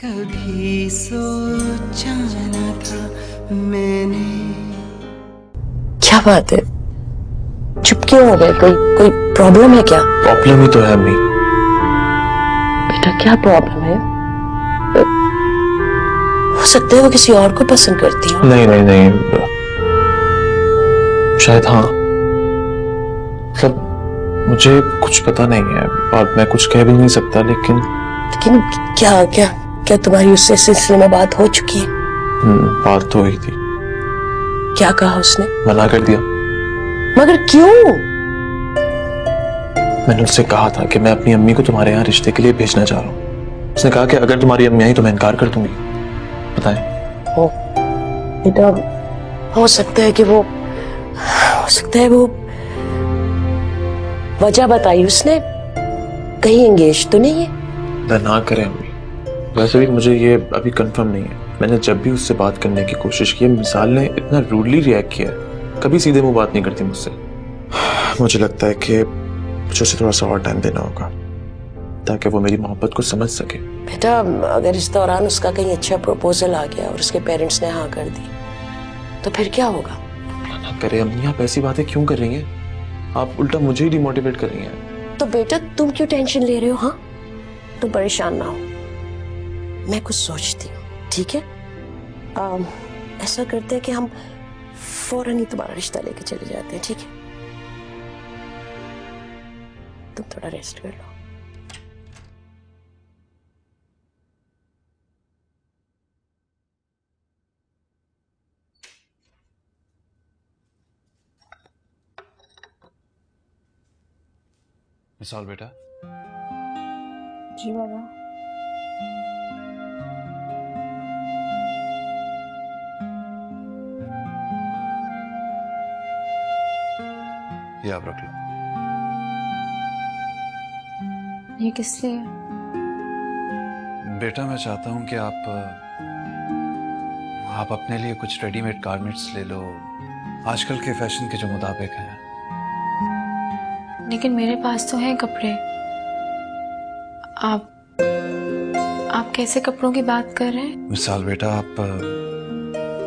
कभी सोचा न था मैंने। क्या बात है, चुप क्यों हो गए? कोई प्रॉब्लम है क्या? प्रॉब्लम ही तो है अम्मी। बेटा क्या प्रॉब्लम है? हो सकता है वो किसी और को पसंद करती हो। नहीं नहीं नहीं, शायद हाँ, मतलब मुझे कुछ पता नहीं है और मैं कुछ कह भी नहीं सकता, लेकिन क्या क्या क्या तुम्हारी उससे सिलसिले में बात हो चुकी है? बात तो हुई थी। क्या कहा उसने? मना कर दिया। मगर क्यों? मैंने उससे कहा था कि मैं अपनी अम्मी को तुम्हारे यहाँ रिश्ते के लिए भेजना चाह रहा हूँ। उसने कहा कि अगर तुम्हारी अम्मी आई तो मैं इनकार कर दूंगी। बताएं। हो बेटा, हो सकता है वो वजह बताई उसने। कहीं एंगेज तो नहीं है? ना करें अम्मी, वैसे भी मुझे ये अभी कंफर्म नहीं है। मैंने जब भी उससे बात करने की कोशिश की, मिसाल ने इतना रूडली रिएक्ट किया है, कभी सीधे मुंह बात नहीं करती मुझसे। मुझे लगता है कि मुझे उसे थोड़ा सा और टाइम देना होगा ताकि वो मेरी मोहब्बत को समझ सके। बेटा अगर इस दौरान उसका कहीं अच्छा प्रपोजल आ गया और उसके पेरेंट्स ने हाँ कर दी तो फिर क्या होगा? ना करें अम्मी, आप ऐसी बातें क्यों कर रही हैं? आप उल्टा मुझे ही डिमोटिवेट कर रही हैं। तो बेटा तुम क्यों टेंशन ले रहे हो? हाँ तुम परेशान ना हो, मैं कुछ सोचती हूँ, ठीक है? ऐसा करते हैं कि हम फौरन ही तुम्हारा रिश्ता लेके चले जाते हैं, ठीक है? तुम थोड़ा रेस्ट कर लो। मिसाल बेटा। जी बाबा। ये आप रख लो। ये किस लिए? बेटा मैं चाहता हूं कि आप अपने लिए कुछ रेडीमेड गारमेंट्स ले लो, आजकल के फैशन के जो मुताबिक हैं। लेकिन मेरे पास तो हैं कपड़े। आप कैसे कपड़ों की बात कर रहे हैं? मिसाल बेटा, आप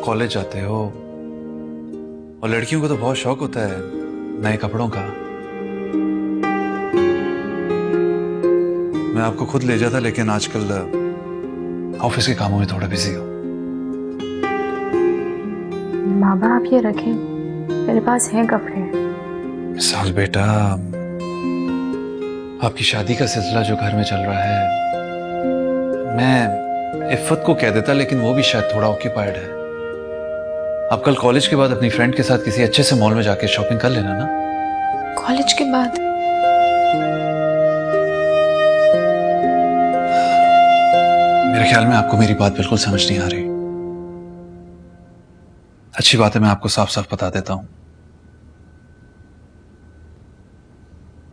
कॉलेज जाते हो और लड़कियों को तो बहुत शौक होता है नए कपड़ों का। मैं आपको खुद ले जाता, लेकिन आजकल ऑफिस के कामों में थोड़ा बिजी हूँ। बाबा आप ये रखें, मेरे पास हैं कपड़े। मिसाल बेटा, आपकी शादी का सिलसिला जो घर में चल रहा है, मैं इफ़त को कह देता, लेकिन वो भी शायद थोड़ा ऑक्यूपाइड है। आप कल कॉलेज के बाद अपनी फ्रेंड के साथ किसी अच्छे से मॉल में जाके शॉपिंग कर लेना ना। कॉलेज के बाद? मेरे ख्याल में आपको मेरी बात बिल्कुल समझ नहीं आ रही। अच्छी बात है, मैं आपको साफ साफ बता देता हूं।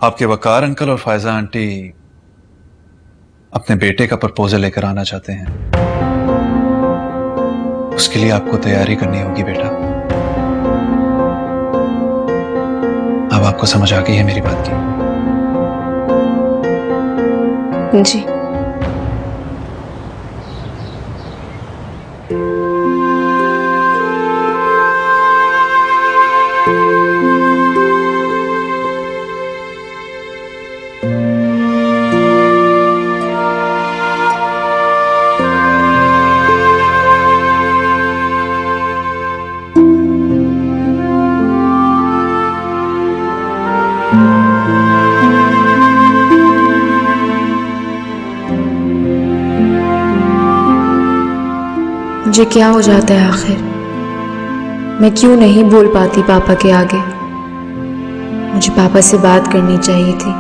आपके वकार अंकल और फायजा आंटी अपने बेटे का प्रपोजल लेकर आना चाहते हैं। उसके लिए आपको तैयारी करनी होगी बेटा। अब आपको समझ आ गई है मेरी बात की? जी। मुझे क्या हो जाता है आखिर? मैं क्यों नहीं बोल पाती पापा के आगे? मुझे पापा से बात करनी चाहिए थी,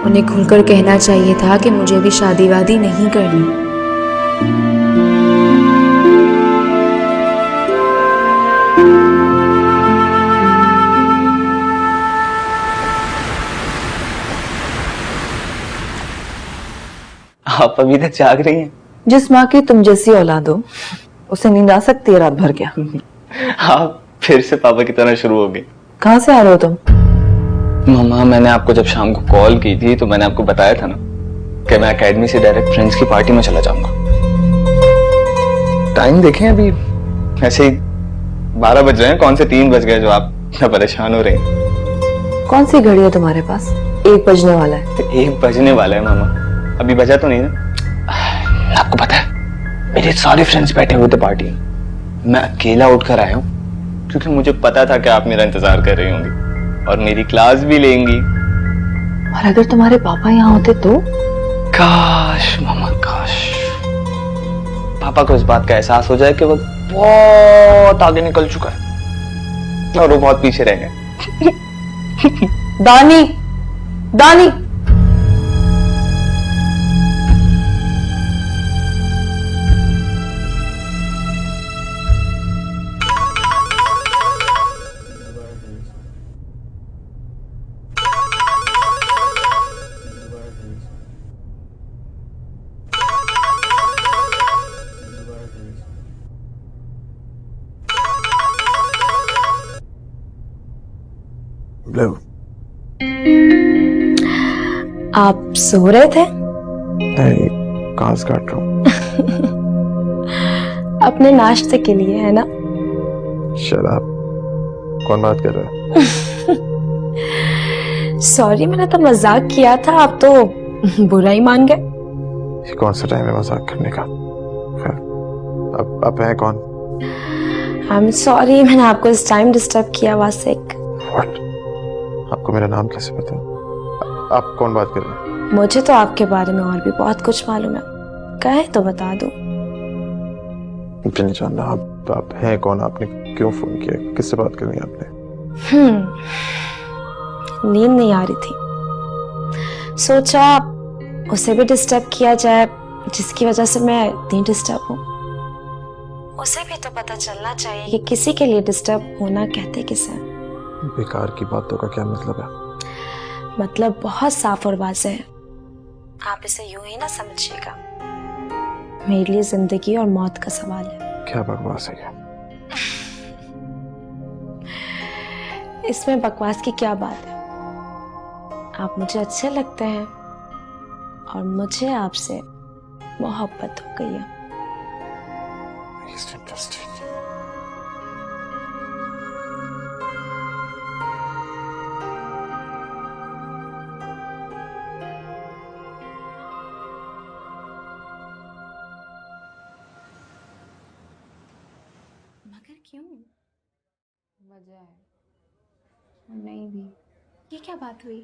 उन्हें खुलकर कहना चाहिए था कि मुझे भी शादी वादी नहीं करनी। आप अभी तक जाग रही हैं? जिस माँ की तुम जैसी औलाद हो उसे नींद आ सकती है रात भर क्या? आप फिर से पापा की तरह शुरू हो गए। कहाँ से आ रहे हो तुम? मामा, मैंने आपको जब शाम को कॉल की थी तो मैंने आपको बताया था ना कि मैं एकेडमी से डायरेक्ट फ्रेंड्स की पार्टी में चला जाऊंगा। टाइम देखें अभी ऐसे ही 12 बज रहे हैं, कौन से 3 बज गए जो आप इतना परेशान हो रहे हैं? कौन सी घड़ी है तुम्हारे पास? 1 बजने वाला है। तो 1 बजने वाला है मामा, अभी बजा तो नहीं ना? आपको पता है मेरे सारे फ्रेंड्स बैठे हुए थे पार्टी में, मैं अकेला उठकर आया हूँ क्योंकि मुझे पता था कि आप मेरा इंतजार कर रही होंगी और मेरी क्लास भी लेंगी। और अगर तुम्हारे पापा यहाँ होते तो? काश मामा काश पापा को इस बात का एहसास हो जाए कि वो बहुत आगे निकल चुका है और वो बहुत पीछे रह गए। दानी, दानी, लो। आप सो रहे थे? नहीं, घास काट रहा हूँ। अपने नाश्ते के लिए है ना? शराब? कौन बात कर रहा है? सॉरी, मैंने तो मजाक किया था, आप तो बुरा ही मान गए। ये कौन सा टाइम है मजाक करने का? खैर, अब है कौन? आई एम सॉरी, मैंने आपको इस टाइम डिस्टर्ब किया वासिक। What? आपको मेरा नाम कैसे पता? आप कौन बात कर रहे हैं? मुझे तो आपके बारे में और भी बहुत कुछ मालूम है, कहे तो बता दूं। मुझे नहीं जानना। आप हैं कौन? आपने क्यों फोन किया? किससे बात करनी है आपने? नींद नहीं आ रही थी, सोचा उसे भी डिस्टर्ब किया जाए जिसकी वजह से मैं इतनी डिस्टर्ब हूँ। उसे भी तो पता चलना चाहिए कि किसी के लिए डिस्टर्ब होना कहते किसे। बेकार की बातों का क्या मतलब है? मतलब बहुत साफ और वाज़ेह है, आप इसे यूं ही ना समझिएगा। मेरे लिए जिंदगी और मौत का सवाल है। क्या बकवास है ये? इसमें बकवास की क्या बात है? आप मुझे अच्छे लगते हैं और मुझे आपसे मोहब्बत हो गई है। It's interesting. मगर क्यों? वजह है नहीं भी। ये क्या बात हुई?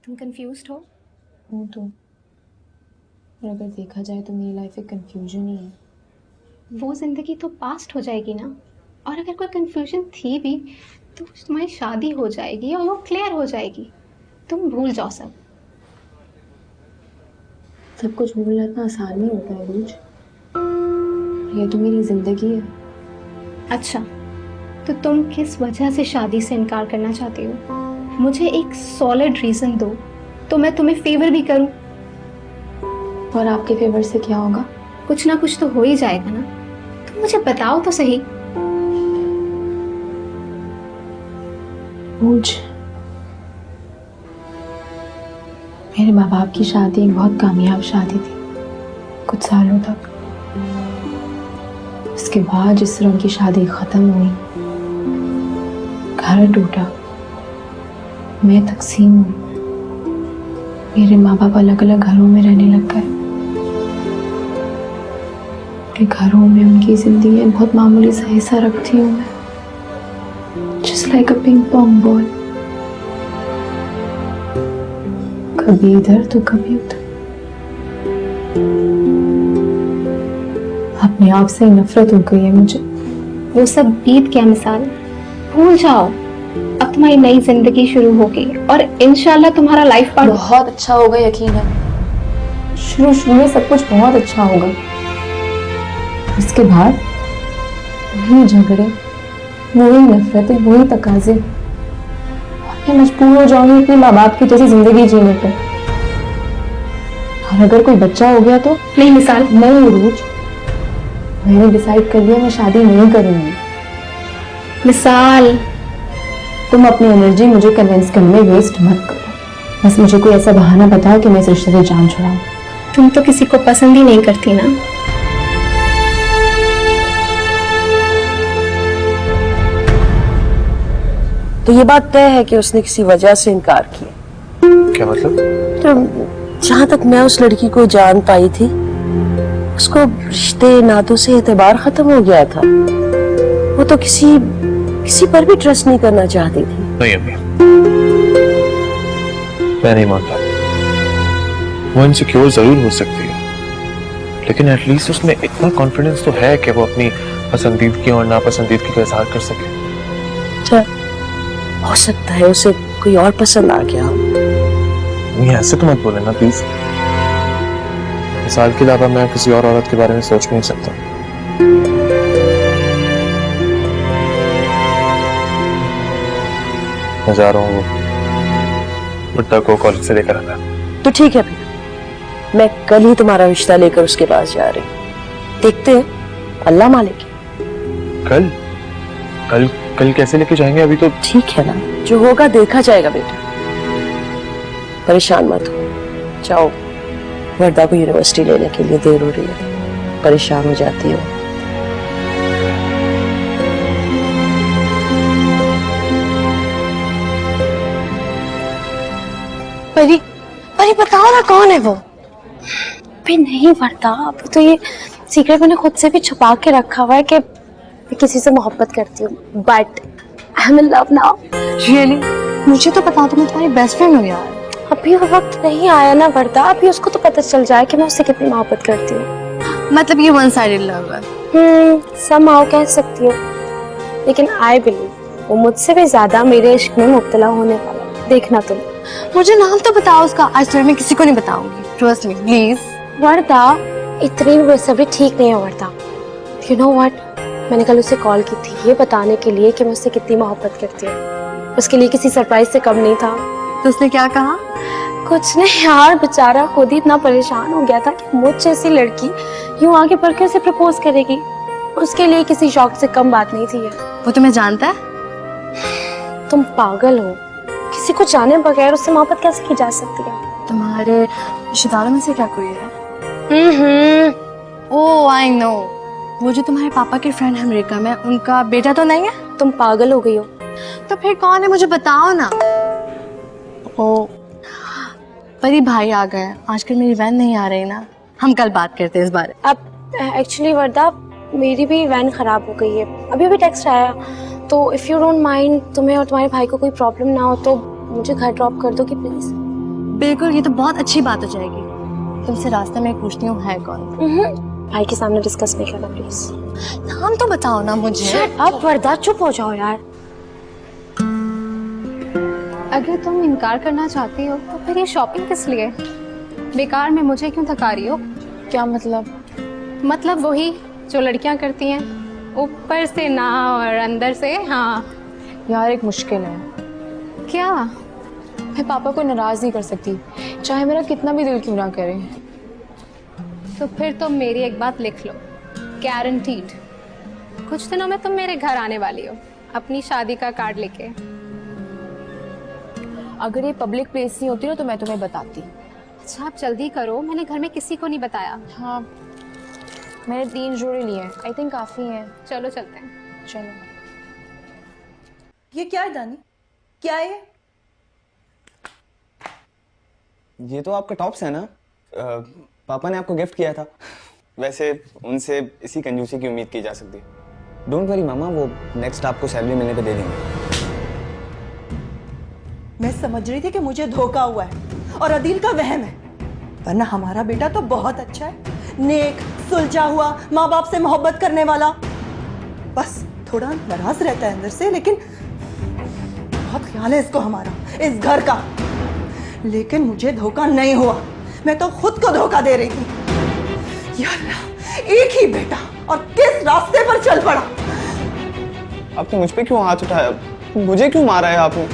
तुम कंफ्यूज्ड हो? हूँ तो, और अगर देखा जाए तो मेरी लाइफ एक कंफ्यूजन ही है। वो जिंदगी तो पास्ट हो जाएगी ना, और अगर कोई कंफ्यूजन थी भी तो तुम्हारी शादी हो जाएगी और वो क्लियर हो जाएगी। तुम भूल जाओ सब कुछ भूलना इतना आसान नहीं होता है रूज। ये तो मेरी जिंदगी है। अच्छा, तो तुम किस वजह से शादी से इनकार करना चाहते हो? मुझे एक सॉलिड रीज़न दो तो मैं तुम्हें फेवर भी करूं। और आपके फेवर से क्या होगा? कुछ ना कुछ तो हो ही जाएगा ना, तुम मुझे बताओ तो सही। रूज, मेरे माँ बाप की शादी एक बहुत कामयाब शादी थी कुछ सालों तक। उसके बाद जिस तरह उनकी शादी खत्म हुई, घर टूटा, मैं तकसीम हुई, मेरे माँ बाप अलग अलग घरों में रहने लग गए। उनके घरों में उनकी जिंदगी बहुत मामूली सा हिस्सा रखती हूँ मैं, just like a ping pong ball, कभी इधर तो कभी उधर। अपने आप से ही नफरत हो गई है मुझे। वो सब बीत गया मिसाल, भूल जाओ। अब तुम्हारी नई जिंदगी शुरू होगी और इंशाल्लाह तुम्हारा लाइफ पार्टनर बहुत अच्छा होगा, यकीन है। शुरू में सब कुछ बहुत अच्छा होगा, उसके बाद वही झगड़े, वही नफरतें, वही तकाजे, और मैं मजबूर हो जाऊंगी अपने माँ बाप की जैसी जिंदगी जीने पे। और अगर कोई बच्चा हो गया तो? नहीं मिसाल, नहीं रूज, मैंने डिसाइड कर लिया मैं शादी नहीं करूंगी। मिसाल, तुम अपनी एनर्जी मुझे कन्विंस करने में वेस्ट मत करो। बस मुझे कोई ऐसा बहाना बताओ कि मैं इस रिश्ते से जान छुड़ाऊं। तुम तो किसी को पसंद ही नहीं करती ना। तो ये बात तय है कि उसने किसी वजह से इनकार किया। क्या मतलब? तो जहां तक मैं उस लड़की को जान पाई थी, उसको रिश्ते नातों से एतबार खत्म हो गया था। वो तो किसी पर भी ट्रस्ट नहीं करना चाहती थी। नहीं अम्मी, मैं नहीं मानता। वो इनसिक्योर जरूर हो सकती है, लेकिन एटलीस्ट उसमें इतना कॉन्फिडेंस तो है कि वो अपनी पसंदीदगी और नापसंदीदगी का इजहार कर सके। अच्छा, हो सकता है उसे कोई और पसंद आ गया। नहीं, ऐसे तो मत बोले ना प्लीज। मिसाल के अलावा मैं किसी और औरत के बारे में सोच नहीं सकता। मैं जा रहा हूँ बुड्ढा को कॉलेज से लेकर आना। तो ठीक है, फिर मैं कल ही तुम्हारा रिश्ता लेकर उसके पास जा रही हूँ। देखते हैं, अल्लाह मालिक। कल कल कल कैसे लेके जाएंगे? अभी तो ठीक है ना, जो होगा देखा जाएगा बेटा। परेशान मत हो, जाओ। वर्दा को यूनिवर्सिटी लेने के लिए देर हो रही है, परेशान हो जाती हो। परी, परी बताओ ना कौन है वो? भी नहीं वर्दा, अभी तो ये सीक्रेट मैंने खुद से भी छुपा के रखा हुआ है कि मैं किसी से मोहब्बत करती हूँ, but I am in love now. Really? मुझे तो बता दो, मैं तुम्हारी बेस्ट फ्रेंड हूँ यार। अभी वो वक्त नहीं आया ना वर्दा, अभी उसको तो पता चल जाए कि मैं उससे कितनी मोहब्बत करती हूँ। मतलब ये वन साइडेड लव है? somehow कह सकती हो, लेकिन आई बिलीव वो मुझसे भी ज्यादा मेरे इश्क में मुब्तला होने वाला है। देखना तुम। मुझे नाम तो बताओ उसका। आज तक मैं किसी को नहीं बताऊंगी, ट्रस्ट मी प्लीज। वर्दा, इतनी भी बेसब्री ठीक नहीं है वर्दा। यू नो व्हाट, मैंने कल उसे कॉल की थी ये बताने के लिए कि मैं उससे कितनी मोहब्बत करती हूँ। उसके लिए किसी सरप्राइज से कम नहीं था। तो उसने क्या कहा? कुछ नहीं यार, बेचारा खुद ही इतना परेशान हो गया था कि मुझ जैसी लड़की यूं आगे बढ़ के उसे प्रपोज करेगी। उसके लिए किसी शौक से कम बात नहीं थी ये। वो तुम्हें जानता है? तुम पागल हो, किसी को जाने बगैर उससे मोहब्बत कैसे की जा सकती है? तुम्हारे रिश्तेदारों में से क्या कोई है? ओह आई नो, वो जो तुम्हारे पापा के फ्रेंड है अमेरिका में, उनका बेटा तो नहीं है? तुम पागल हो गई हो। तो फिर कौन है, मुझे बताओ ना। ओ परी भाई आ गए। आजकल मेरी वैन नहीं आ रही ना, हम कल बात करते हैं इस बारे। अब एक्चुअली वर्दा, मेरी भी वैन खराब हो गई है। अभी अभी टेक्स्ट आया, तो इफ यू डोंट माइंड, तुम्हें और तुम्हारे भाई को कोई प्रॉब्लम ना हो तो मुझे घर ड्रॉप कर दो कि प्लीज। बिल्कुल, ये तो बहुत अच्छी बात हो जाएगी। तुमसे रास्ते में पूछती हूँ है कौन। भाई के सामने डिस्कस नहीं करना प्लीज। नाम तो बताओ ना मुझे। अब वर्दा चुप हो जाओ यार। अगर तुम इनकार करना चाहती हो तो फिर ये शॉपिंग किस लिए? बेकार में मुझे क्यों थका रही हो? क्या मतलब? मतलब वही जो लड़कियां करती हैं, ऊपर से ना और अंदर से हाँ। यार एक मुश्किल है। क्या? मैं पापा को नाराज नहीं कर सकती, चाहे मेरा कितना भी दिल क्यों ना करे। तो फिर तुम मेरी एक बात लिख लो, गारंटीड कुछ दिनों में तुम मेरे घर आने वाली हो अपनी शादी का कार्ड लेके। अगर ये पब्लिक प्लेस नहीं होती ना तो मैं तुम्हें बताती। अच्छा आप जल्दी करो, मैंने घर में किसी को नहीं बताया। हाँ, मैंने 3 जोड़े लिए हैं, आई थिंक काफी हैं। चलो चलते हैं। चलो। ये क्या है दानी? क्या है ये तो आपका टॉप्स है ना? पापा ने आपको गिफ्ट किया था। वैसे उनसे इसी कंजूसी की उम्मीद की जा सकती है। डोंट वरी मामा, वो नेक्स्ट आपको सैलरी मिलने पे दे देंगे। मैं समझ रही थी कि मुझे धोखा हुआ है और अदील का वहम है, वरना हमारा बेटा तो बहुत अच्छा है, नेक, सुलझा हुआ, माँ बाप से मोहब्बत करने वाला। बस थोड़ा नाराज रहता है अंदर से, लेकिन बहुत ख्याल है इसको हमारा, इस घर का। लेकिन मुझे धोखा नहीं हुआ, मैं तो खुद को धोखा दे रही थी। यार एक ही बेटा और किस रास्ते पर चल पड़ा। आपने मुझ पे क्यों हाथ उठाया? मुझे क्यों मारा है आपने?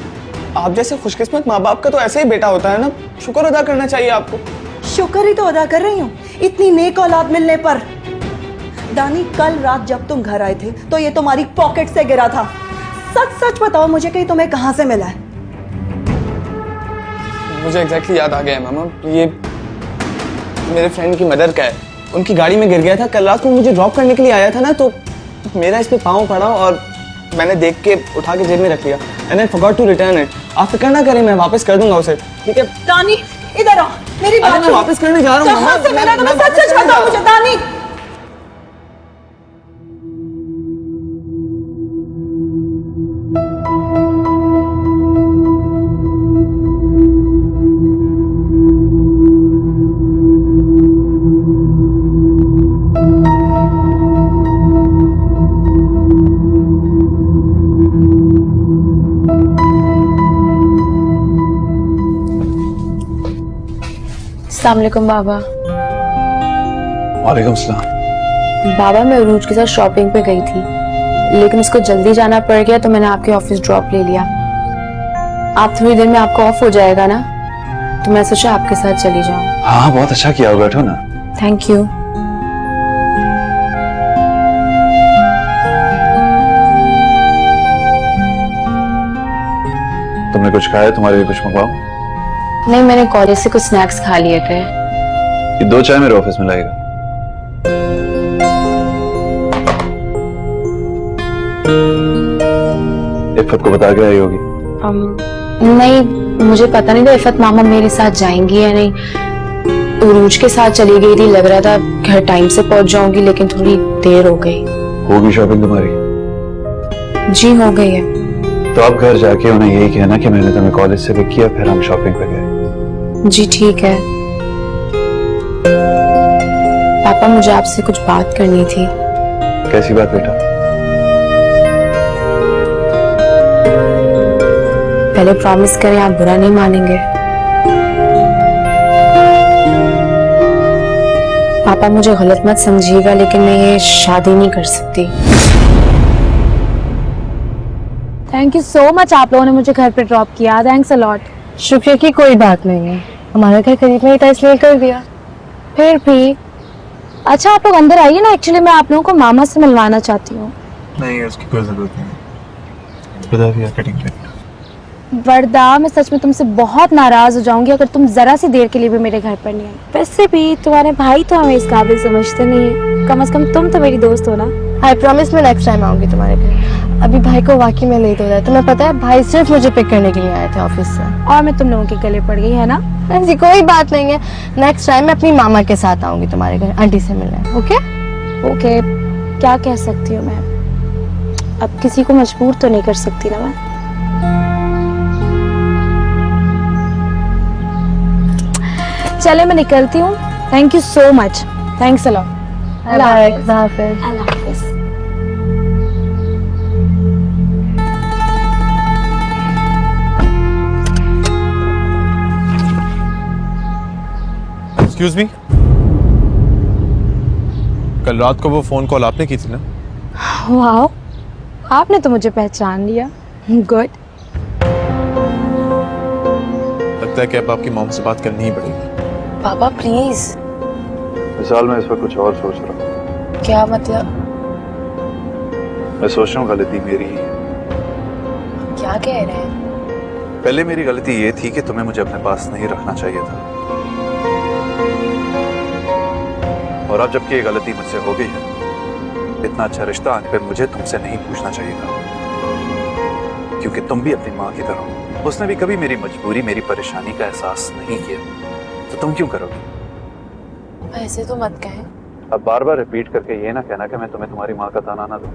आप जैसे खुशकिस्मत माँ बाप का तो ऐसे ही बेटा होता है ना, शुक्र अदा करना चाहिए आपको। शुक्र ही तो अदा कर रही हूँ इतनी नेक औलाद मिलने पर। दानी, कल रात जब तुम घर आए थे तो ये तुम्हारी पॉकेट से गिरा था। सच सच बताओ मुझे कि तुम्हें कहाँ से मिला है? मुझे एग्जैक्टली याद आ गया है मामा, ये मेरे फ्रेंड की मदर का है। उनकी गाड़ी में गिर गया था, कल रात को मुझे ड्रॉप करने के लिए आया था ना, तो मेरा इस पे पाँव पड़ा और मैंने देख के उठा के जेब में रख लिया। and I forgot to return it. आप फिक्र ना करें, मैं वापस कर दूंगा उसे, ठीक है? दानी इधर आ, मेरी बात अरे मैं सुनो। वापस करने जा रहा हूँ कहाँ से मिला? तुम्हें सच सच बताओ मुझे दानी। अस्सलाम वालेकुम बाबा। वालेकुम सलाम। बाबा मैं उरूज के साथ शॉपिंग पे गई थी, लेकिन उसको जल्दी जाना पड़ गया तो मैंने आपके ऑफिस ड्रॉप ले लिया। आप थोड़ी देर में आपका ऑफ हो जाएगा ना, तो मैं सोचा आपके साथ चली जाऊं। हाँ बहुत अच्छा किया, बैठो ना। Thank you. तुमने कुछ खाया? तुम्हारे लिए कुछ मंगवाऊं? नहीं, मैंने कॉलेज से कुछ स्नैक्स खा लिए थे। ये 2 चाय मेरे ऑफिस में लाएगा। इफ़त को बता के आई होगी? नहीं, मुझे पता नहीं था इफ़त मामा मेरे साथ जाएंगी या नहीं। उरूज के साथ चली गई थी, लग रहा था घर टाइम से पहुंच जाऊंगी, लेकिन थोड़ी देर हो गई। होगी शॉपिंग तुम्हारी? जी हो गई है। तो आप घर जाके उन्हें यही कहना कि मैंने तुम्हें कॉलेज से पिक किया, फिर हम शॉपिंग पे गए। जी ठीक है। पापा मुझे आपसे कुछ बात करनी थी। कैसी बात बेटा? पहले प्रॉमिस करें आप बुरा नहीं मानेंगे। पापा मुझे गलत मत समझिएगा, लेकिन मैं ये शादी नहीं कर सकती। थैंक यू सो मच, आप लोगों ने मुझे घर पे ड्रॉप किया। Thanks a lot. शुक्र की कोई बात नहीं है, हमारा घर करीब में ही था इसलिए कर दिया। फिर भी अच्छा, आप लोग अंदर आइए ना, एक्चुअली मैं आप लोगों को मामा से मिलवाना चाहती हूँ। नहीं उसकी कोई जरूरत नहीं। वरदा, मैं सच में तुमसे बहुत नाराज हो जाऊंगी अगर तुम जरा सी देर के लिए भी मेरे घर पर नहीं आई। वैसे भी तुम्हारे भाई तो हमें इस काबिल समझते नहीं है, कम से कम तुम तो मेरी दोस्त हो ना। आई प्रॉमिस मैं नेक्स्ट टाइम आऊंगी तुम्हारे घर। अभी भाई को वाकई में लेट हो रहा है, तुम्हें पता है भाई सिर्फ मुझे पिक करने के लिए आए थे ऑफिस से। और मैं तुम लोगों के गले पड़ गई है ना। ऐसी कोई बात नहीं है, नेक्स्ट टाइम मैं अपनी मामा के साथ आऊंगी तुम्हारे घर, आंटी से मिलने। ओके ओके, क्या कह सकती हूँ मैं, अब किसी को मजबूर तो नहीं कर सकती ना मैं। चले मैं निकलती हूँ। Thank you so much. Thanks a lot. Allah Hafiz. Allah Hafiz. Excuse me, कल रात को वो फोन कॉल आपने की थी ना? वाओ, आपने तो मुझे पहचान लिया। गुड। लगता है कि अब आपकी मॉम से बात करनी ही पड़ेगी। पापा प्लीज। मिसाल मैं इस वक्त कुछ और सोच रहा हूँ। क्या मतलब? मैं सोच रहा हूँ गलती मेरी ही है। क्या कह रहे हैं? पहले मेरी गलती ये थी कि तुम्हें मुझे अपने पास नहीं रखना चाहिए था, और अब जबकि ये गलती मुझसे हो गई है, इतना अच्छा रिश्ता आने पर मुझे तुमसे नहीं पूछना चाहिए था, क्योंकि तुम भी अपनी माँ की तरह हो। उसने भी कभी मेरी मजबूरी, मेरी परेशानी का एहसास नहीं किया, तो तुम क्यों करोगे? ऐसे तो मत कहें। अब बार बार रिपीट करके ये ना कहना कि मैं तुम्हें तुम्हारी माँ का ताना ना दूं।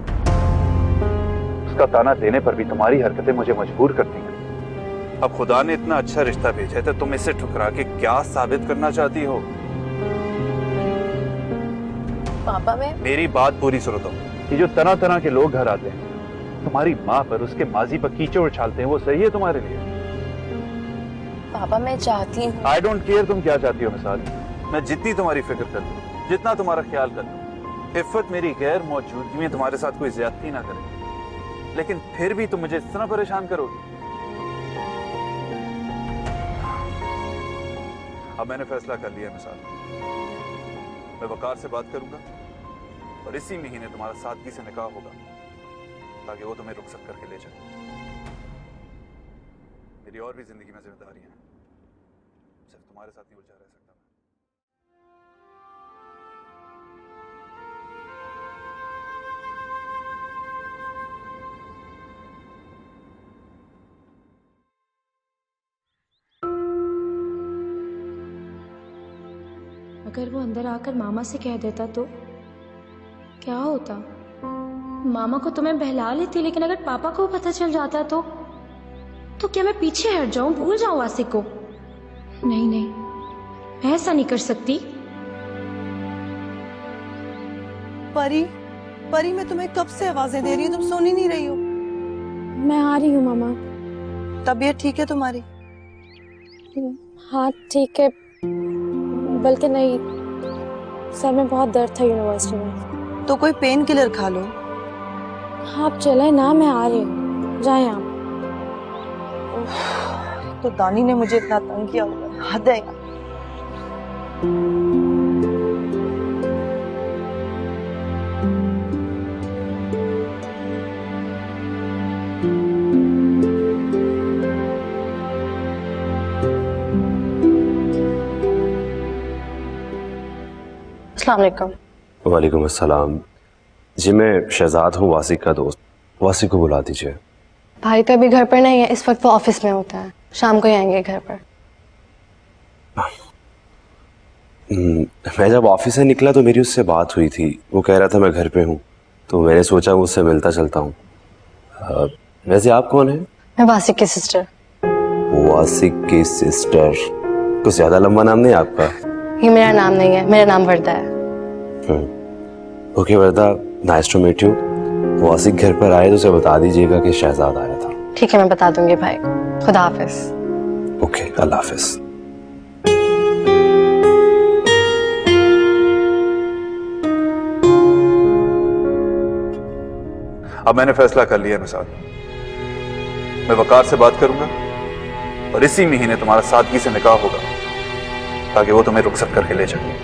उसका ताना देने पर भी तुम्हारी हरकतें मुझे मजबूर करती हैं। अब खुदा ने इतना अच्छा रिश्ता भेजा है तो तुम इसे ठुकरा के क्या साबित करना चाहती हो? पापा मैं मेरी बात पूरी सुनो तुम। ये जो तरह तरह के लोग घर आते हैं, तुम्हारी माँ पर, उसके माजी पर कीचड़ उछालते हैं, वो सही है तुम्हारे लिए? पापा मैं चाहती हूँ। आई डोंट केयर तुम क्या चाहती हो मिसाल। मैं जितनी तुम्हारी फिक्र कर लूं, जितना तुम्हारा ख्याल कर लूं, इफ़्फ़त मेरी गैर मौजूदगी में तुम्हारे साथ कोई ज्यादती ना करे, लेकिन फिर भी तुम मुझे इस तरह परेशान करोगे। अब मैंने फैसला कर लिया मिसाल, मैं वकार से बात करूंगा और इसी महीने तुम्हारा सादगी से निकाह होगा, ताकि वो तुम्हें रुखसत करके ले जाए। मेरी और भी जिंदगी में जिम्मेदारी है, सिर्फ तुम्हारे साथ नहीं उलझा रह सकता। अगर वो अंदर आकर मामा से कह देता तो क्या होता? मामा को तो मैं बहला लेती, लेकिन अगर पापा को पता चल जाता तो क्या मैं पीछे हट जाऊं, भूल जाऊं वासिक को? नहीं नहीं, मैं ऐसा नहीं कर सकती। परी, परी मैं तुम्हें कब से आवाजें दे रही हूँ, तुम सुन ही नहीं रही हो। मैं आ रही हूँ मामा। तबीयत ठीक है तुम्हारी? हाँ ठीक है, बल्कि नहीं, सर में बहुत दर्द था यूनिवर्सिटी में। तो कोई पेन किलर खा लो। हाँ आप चले ना, मैं आ रही हूँ, जाए आप। तो दानी ने मुझे इतना तंग किया हुआ है, हद है यार। अस्सलाम वालेकुम। वालेकुम अस्सलाम। जी मैं शहजाद हूँ, वासिक का दोस्त। वासिक को बुला दीजिए। भाई तो अभी घर पर नहीं है, इस वक्त वो ऑफिस में होता है, शाम को ही आएंगे घर पर। मैं जब ऑफिस से निकला तो मेरी उससे बात हुई थी, वो कह रहा था मैं घर पे हूँ, तो मैंने सोचा वो उससे मिलता चलता हूँ। वैसे आप कौन है? मैं वासिक की सिस्टर। वासिक की सिस्टर? कुछ ज्यादा लंबा नाम नहीं आपका? ये मेरा नाम नहीं है, मेरा नाम वर्दा है। Okay Warda, nice to meet you. Wasiq घर पर आए तो उसे बता दीजिएगा कि शहजाद आया था। ठीक है, मैं बता दूंगी भाई। खुदा हाफिज। ओके, अल्लाह हाफिज। अब मैंने फैसला कर लिया मिसाल, मैं वकार से बात करूंगा और इसी महीने तुम्हारा सादगी से निकाह होगा, ताकि वो तुम्हें रुखसत करके ले जाए।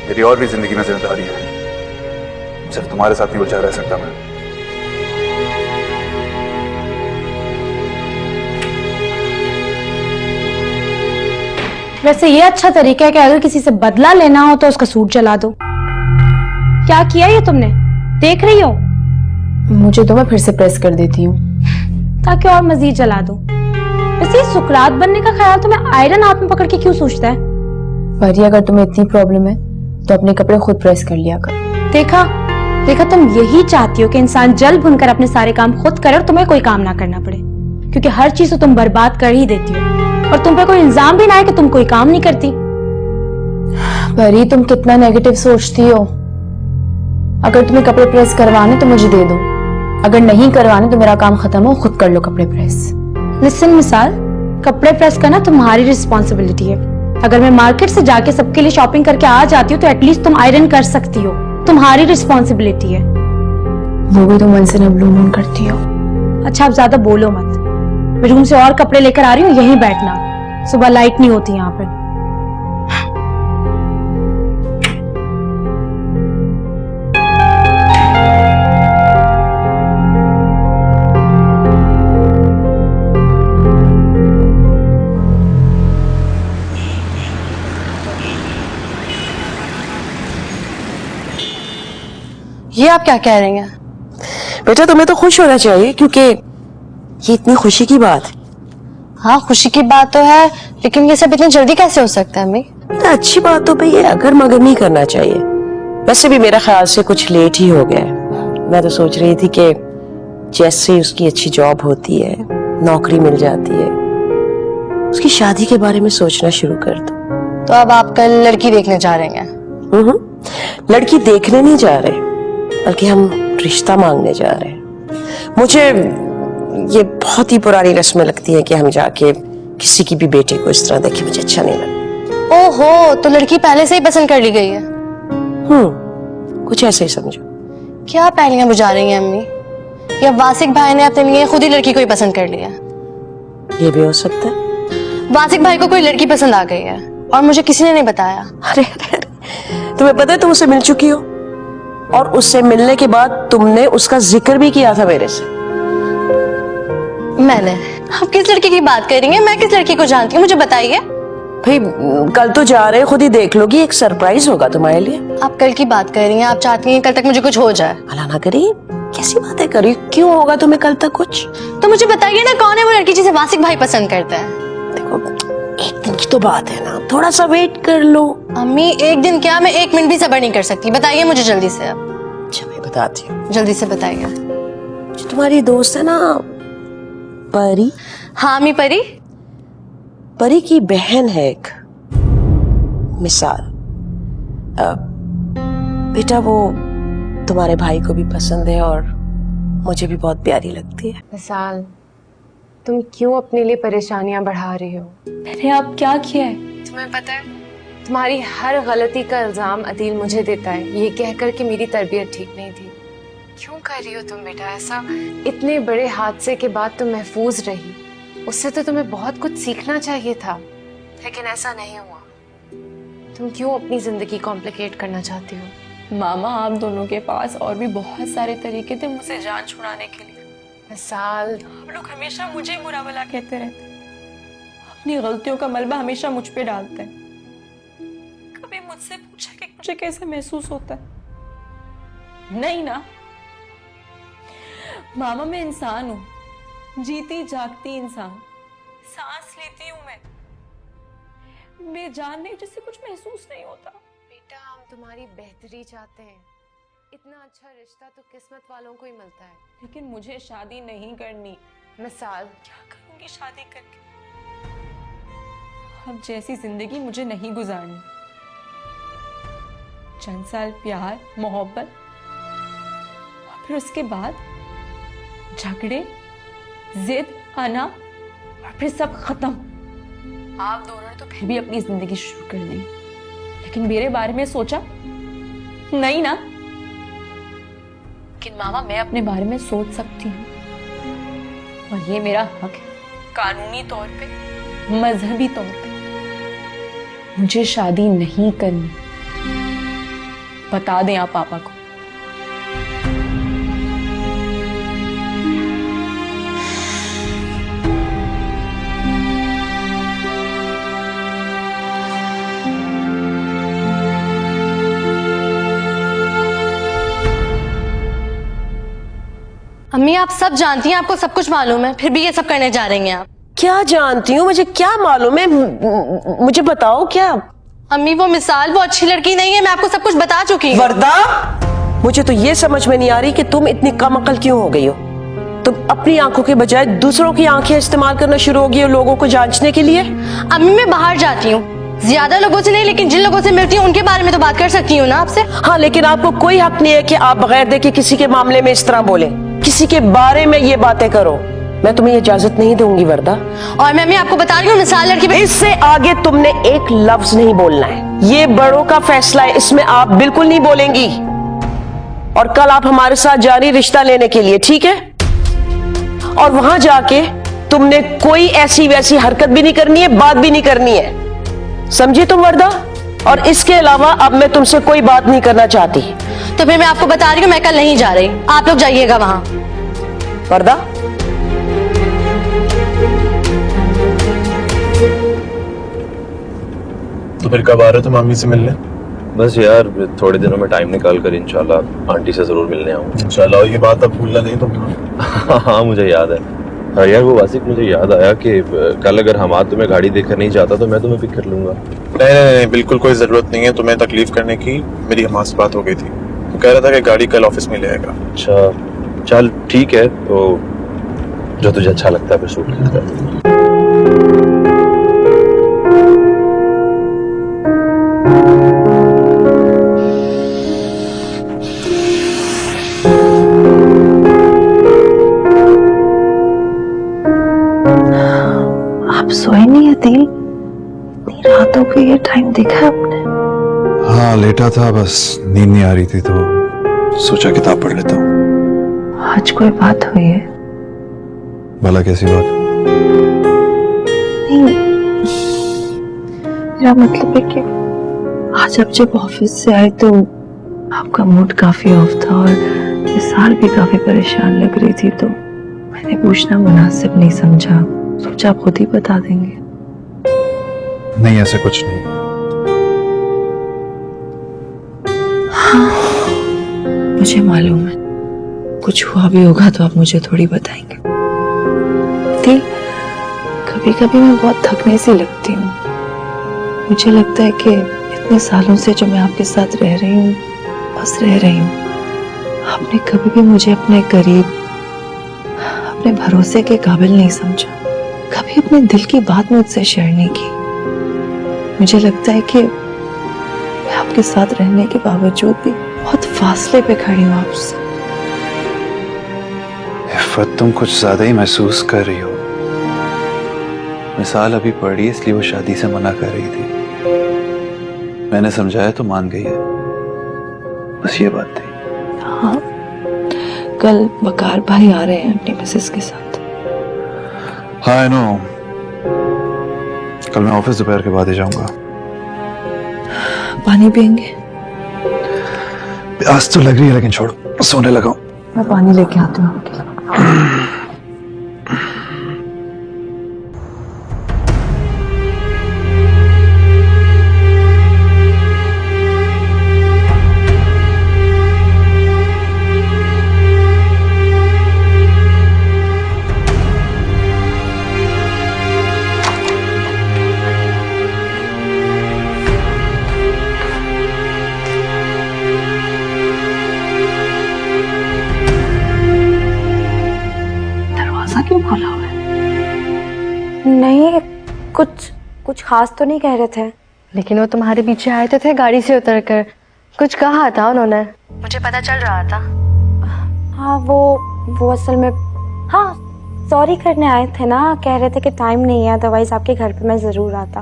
मेरी और भी जिंदगी में जिम्मेदारियां हैं, सिर्फ तुम्हारे साथ नहीं उलझा रह सकता मैं। वैसे ये अच्छा तरीका है कि अगर किसी से बदला लेना हो तो उसका सूट जला दो। क्या किया ये तुमने, देख रही हो? मुझे तो मैं फिर से प्रेस कर देती हूँ ताकि और मजीद जला दो। वैसे सुकरात बनने का ख्याल तुम्हें आयरन हाथ में पकड़ के क्यों सोचता है? परी, अगर तुम्हें इतनी प्रॉब्लम है तो अपने कपड़े खुद प्रेस कर लिया कर। देखा देखा, तुम यही चाहती हो कि इंसान जल भुनकर अपने सारे काम खुद करे और तुम्हें कोई काम ना करना पड़े, क्योंकि हर चीज तो तुम बर्बाद कर ही देती हो और तुम पे कोई इल्जाम भी ना है कि तुम कोई काम नहीं करती। परी, तुम कितना नेगेटिव सोचती हो। अगर तुम्हें कपड़े प्रेस करवाने तो मुझे दे दो, अगर नहीं करवाने तो मेरा काम खत्म हो, खुद कर लो कपड़े प्रेस। लिसन मिसाल, कपड़े प्रेस करना तुम्हारी रिस्पॉन्सिबिलिटी है। अगर मैं मार्केट से जाके सबके लिए शॉपिंग करके आ जाती हूँ तो एटलीस्ट तुम आयरन कर सकती हो, तुम्हारी रिस्पॉन्सिबिलिटी है। वो भी तुम मन से न ब्लू मून करती हो। अच्छा अब ज्यादा बोलो मत, मैं रूम से और कपड़े लेकर आ रही हूँ, यहीं बैठना, सुबह लाइट नहीं होती यहाँ पर। ये आप क्या कह रही हैं? बेटा तुम्हें तो खुश होना चाहिए, क्योंकि ये इतनी खुशी की बात है। हाँ खुशी की बात तो है, लेकिन ये सब इतनी जल्दी कैसे हो सकता है अम्मी? बेटा अच्छी बात तो भाई ये अगर मगर नहीं करना चाहिए। वैसे भी मेरा ख्याल से कुछ लेट ही हो गया है। मैं तो सोच रही थी कि जैसे ही उसकी अच्छी जॉब होती है, नौकरी मिल जाती है, उसकी शादी के बारे में सोचना शुरू कर दो। तो अब आप कल लड़की देखने जा रहे हैं? लड़की देखने नहीं जा रहे, बल्कि हम रिश्ता मांगने जा रहे हैं। मुझे ये बहुत ही पुरानी रस्में लगती है कि हम जाके किसी की भी बेटे को इस तरह देखें, मुझे अच्छा नहीं लगता। ओहो, तो लड़की पहले से ही पसंद कर ली गई है? कुछ ऐसे ही समझो। क्या पहलियां बुझा रही हैं अम्मी? या वासिक भाई ने अपने लिए खुद ही लड़की को ही पसंद कर लिया? ये भी हो सकता है। वासिक भाई को कोई लड़की पसंद आ गई है और मुझे किसी ने नहीं बताया। अरे तुम्हें पता है तुम उससे मिल चुकी हो, और उससे मिलने के बाद तुमने उसका जिक्र भी किया था मेरे से। मैंने? आप किस लड़की की बात कर रही हैं? मैं किस लड़की को जानती हूँ, मुझे बताइए। भाई कल तो जा रहे, खुद ही देख लोगी, एक सरप्राइज होगा तुम्हारे लिए। आप कल की बात कर रही हैं? आप चाहती हैं कल तक मुझे कुछ हो जाए? अल्लाह ना करे, कैसी बातें कर रही हो? क्यों होगा तुम्हें कल तक कुछ? तो मुझे बताइए ना, कौन है वो लड़की जिसे वासिक भाई पसंद करते हैं? देखो एक दिन की तो बात है ना, थोड़ा सा वेट कर लो। अम्मी एक दिन क्या, मैं 1 मिनट भी सब्र नहीं कर सकती। बताइए मुझे जल्दी से अब। अच्छा मैं बताती हूँ, जल्दी से बताइए। जो तुम्हारी दोस्त है ना परी, हाँ अम्मी परी, परी की बहन है एक मिसाल। बेटा वो तुम्हारे भाई को भी पसंद है और मुझे भी बहुत प्यारी लगती है। मिसाल, तुम क्यों अपने लिए परेशानियां बढ़ा रही हो? मैंने अब क्या किया है? तुम्हें पता है, तुम्हारी हर गलती का इल्जाम अदील मुझे देता है, ये कहकर कि मेरी तरबियत ठीक नहीं थी। क्यों कर रही हो तुम बेटा ऐसा? इतने बड़े हादसे के बाद तुम महफूज रही, उससे तो तुम्हें बहुत कुछ सीखना चाहिए था, लेकिन ऐसा नहीं हुआ। तुम क्यों अपनी जिंदगी कॉम्प्लिकेट करना चाहती हो? मामा आप दोनों के पास और भी बहुत सारे तरीके थे मुझसे जान छुड़ाने के लिए। मिसाल, आप लोग हमेशा मुझे ही बुरा भला कहते रहते हैं, अपनी गलतियों का मलबा हमेशा मुझ पे डालते हैं। कभी मुझसे पूछा कि मुझे कैसे महसूस होता है? नहीं ना मामा, मैं इंसान हूं, जीती जागती इंसान, सांस लेती हूं मैं जान नहीं जिससे कुछ महसूस नहीं होता। बेटा हम तुम्हारी बेहतरी चाहते हैं, इतना अच्छा रिश्ता तो किस्मत वालों को ही मिलता है। लेकिन मुझे शादी नहीं करनी। मिसाल, क्या करूंगी शादी करके? अब जैसी जिंदगी मुझे नहीं गुजारनी। चंद साल प्यार मोहब्बत और फिर उसके बाद झगड़े, जिद, आना और फिर सब खत्म। आप दोनों ने तो फिर भी अपनी जिंदगी शुरू कर दी, लेकिन मेरे बारे में सोचा नहीं ना? लेकिन मामा मैं अपने बारे में सोच सकती हूँ और ये मेरा हक है, कानूनी तौर पे, मजहबी तौर पे। मुझे शादी नहीं करनी, बता दें आप पापा को। अम्मी आप सब जानती हैं, आपको सब कुछ मालूम है, फिर भी ये सब करने जा रही हैं आप। क्या जानती हूँ, मुझे क्या मालूम है, मुझे बताओ क्या। अम्मी वो मिसाल वो अच्छी लड़की नहीं है, मैं आपको सब कुछ बता चुकी हूँ। वरदा, मुझे तो ये समझ में नहीं आ रही कि तुम इतनी कम अकल क्यों हो गई हो। तुम अपनी आंखों के बजाय दूसरों की आंखें इस्तेमाल करना शुरू हो गई हो लोगों को जांचने के लिए। अम्मी मैं बाहर जाती हूँ, ज्यादा लोगों से नहीं, लेकिन जिन लोगों से मिलती हूँ उनके बारे में तो बात कर सकती हूँ ना आपसे। हाँ, लेकिन आपको कोई हक नहीं है कि आप बगैर देखे किसी के मामले में इस तरह बोले, किसी के बारे में ये बातें करो। मैं तुम्हें इजाजत नहीं दूंगी वरदा। और मैं आपको बता रही हूँ मिसाल लड़की, इससे आगे तुमने एक लफ्ज नहीं बोलना है। ये बड़ों का फैसला है, इसमें आप बिल्कुल नहीं बोलेंगी। और कल आप हमारे साथ जा रही रिश्ता लेने के लिए, ठीक है? और वहां जाके तुमने कोई ऐसी वैसी हरकत भी नहीं करनी है, बात भी नहीं करनी है, समझी तुम वरदा? और इसके अलावा अब मैं तुमसे कोई बात नहीं करना चाहती। तो फिर मैं आपको बता रही हूँ मैं कल नहीं जा रही, आप लोग जाइएगा वहां। वरदा, तो फिर कब आ रहे हो तुम मम्मी से मिलने? बस यार थोड़े दिनों में टाइम निकाल कर इंशाल्लाह आंटी से जरूर मिलने आऊंगा। इंशाल्लाह, ये बात अब भूलना नहीं तुम। हाँ मुझे याद है। हाँ यार वो वासिक, मुझे याद आया कि कल अगर हम तुम्हें गाड़ी देखकर नहीं जाता तो मैं तुम्हें पिक कर लूंगा। नहीं, बिल्कुल कोई जरूरत नहीं है तुम्हें तकलीफ करने की। मेरी हमारे से बात हो गई थी, वो कह रहा था कि गाड़ी कल ऑफिस में ले आएगा। अच्छा चल ठीक है, तो जो तुझे अच्छा लगता है फिर सूट करता है। आप सोए नहीं अदील? इतनी रात हो गई है, टाइम देखा आपने? हाँ लेटा था, बस नींद नहीं आ रही थी तो सोचा किताब पढ़ लेता हूँ। आज कोई बात हुई है? भला कैसी बात? नहीं, मेरा मतलब है कि आज आप जब ऑफिस से आए तो आपका मूड काफी ऑफ था और मिसाल भी काफी परेशान लग रही थी, तो मैंने पूछना मुनासिब नहीं समझा, सोचा आप खुद ही बता देंगे। नहीं ऐसे कुछ नहीं। हाँ, मुझे मालूम है कुछ हुआ भी होगा तो आप मुझे थोड़ी बताएंगे। कभी कभी मैं बहुत थकने सी लगती हूँ। मुझे लगता है कि इतने सालों से जो मैं आपके साथ रह रही हूँ, बस रह रही हूँ। आपने कभी भी मुझे अपने करीब, अपने भरोसे के काबिल नहीं समझा, कभी अपने दिल की बात मुझसे शेयर नहीं की। मुझे लगता है कि मैं आपके साथ रहने के बावजूद भी बहुत फासले पे खड़ी हूँ आपसे। इफ़त, तुम कुछ ज्यादा ही महसूस कर रही हो। मिसाल अभी पढ़ी इसलिए वो शादी से मना कर रही थी। मैंने समझाया तो मान गई है, बस ये बात थी। हाँ, कल वकार भाई आ रहे हैं अपनी मिसेस के साथ। हाँ आई नो, कल मैं ऑफिस दोपहर के बाद ही जाऊंगा। पानी पियेंगे? प्यास तो लग रही है लेकिन छोड़ो, सोने लगा हूं। मैं पानी लेके आती हूँ आपके लिए। क्यों खोला हुआ है? नहीं, कुछ खास तो नहीं कह रहे थे। लेकिन वो तुम्हारे पीछे आए थे गाड़ी से उतरकर, कुछ कहा था उन्होंने, मुझे पता चल रहा था। हाँ, वो असल में, हाँ, सॉरी करने आए थे ना। कह रहे थे कि टाइम नहीं है, अदरवाइज आपके घर पे मैं जरूर आता।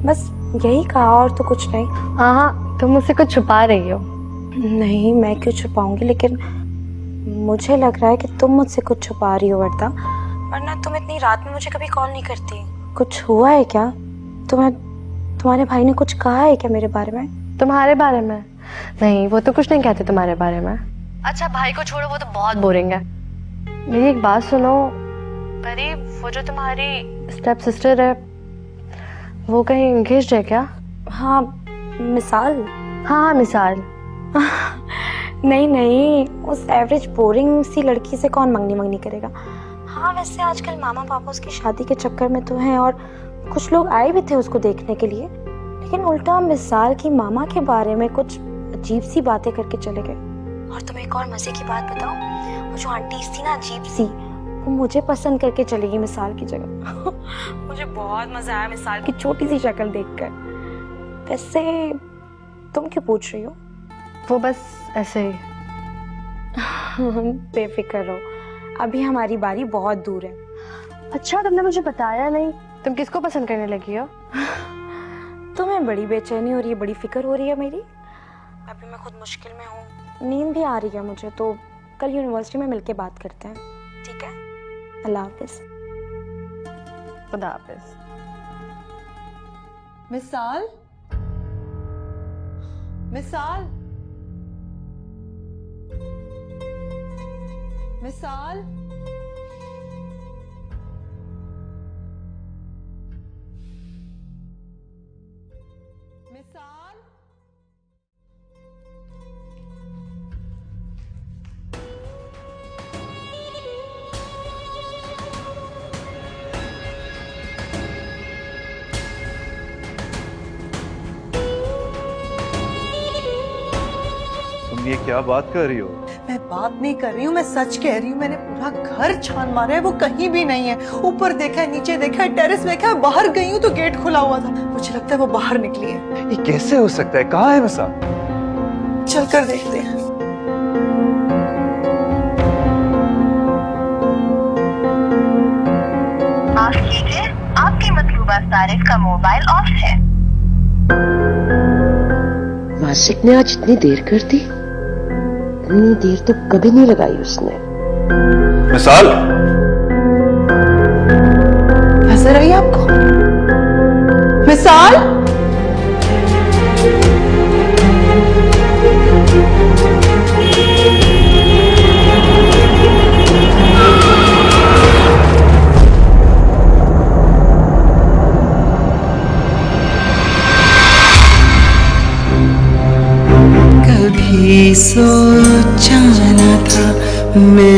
बस यही कहा, और तो कुछ नहीं। हाँ, तुम मुझसे कुछ छुपा रही हो। नहीं, मैं क्यों छुपाऊंगी, लेकिन मुझे लग रहा है कि तुम मुझसे कुछ छुपा रही हो वर्दा, वरना तुम इतनी रात में मुझे कभी कॉल नहीं करती। कुछ हुआ है क्या? तुम्हारे भाई ने कुछ कहा है क्या मेरे बारे में? तुम्हारे बारे में? नहीं, वो तो कुछ नहीं कहते तुम्हारे बारे में। अच्छा भाई को छोड़ो, वो तो बहुत बोरिंग है। मेरी एक बात सुनो परी, वो जो तुम्हारी स्टेप सिस्टर है वो कहीं एंगेज्ड है क्या? हाँ, मिसाल। हाँ, मिसाल। नहीं, उस एवरेज बोरिंग सी लड़की से कौन मंगनी करेगा। हाँ, वैसे आजकल मामा पापा उसकी शादी के चक्कर में तो हैं, और कुछ लोग आए भी थे उसको देखने के लिए, लेकिन उल्टा मिसाल की मामा के बारे में कुछ अजीब सी बातें करके चले गए। और तुम्हें एक और मजे की बात बताऊं, वो जो आंटी थी ना अजीब सी, वो मुझे पसंद करके चली गई मिसाल की जगह। मुझे बहुत मजा आया मिसाल की छोटी सी शक्ल देखकर। वैसे तुम क्यों पूछ रही हो? वो बस ऐसे ही। बेफिक्र रहो, अभी हमारी बारी बहुत दूर है। अच्छा, तुमने मुझे बताया नहीं, तुम किसको पसंद करने लगी हो? तुम्हें बड़ी बेचैनी हो रही है, बड़ी फिक्र हो रही है मेरी। अभी मैं खुद मुश्किल में हूँ, नींद भी आ रही है मुझे, तो कल यूनिवर्सिटी में मिलके बात करते हैं, ठीक है? अल्लाह हाफिज। खुदा हाफिज। मिसाल, मिसाल, मिसाल, मिसाल। तुम ये क्या बात कर रही हो? मैं बात नहीं कर रही हूँ, मैं सच कह रही हूँ। मैंने पूरा घर छान मारा है, वो कहीं भी नहीं है। ऊपर देखा है, नीचे देखा है, टेरेस देखा है, बाहर गई हूँ तो गेट खुला हुआ था। मुझे लगता है वो बाहर निकली है। ये कैसे हो सकता है? कहाँ है मिसाल? चल कर देखते हैं। माफ कीजिए, आपके मतलूबा सारिफ का मोबाइल ऑफ है। वासिक ने आज इतनी देर कर दी? इतनी देर तो कभी नहीं लगाई उसने। मिसाल, नजर आई आपको? मिसाल, कभी सोचा न था मैं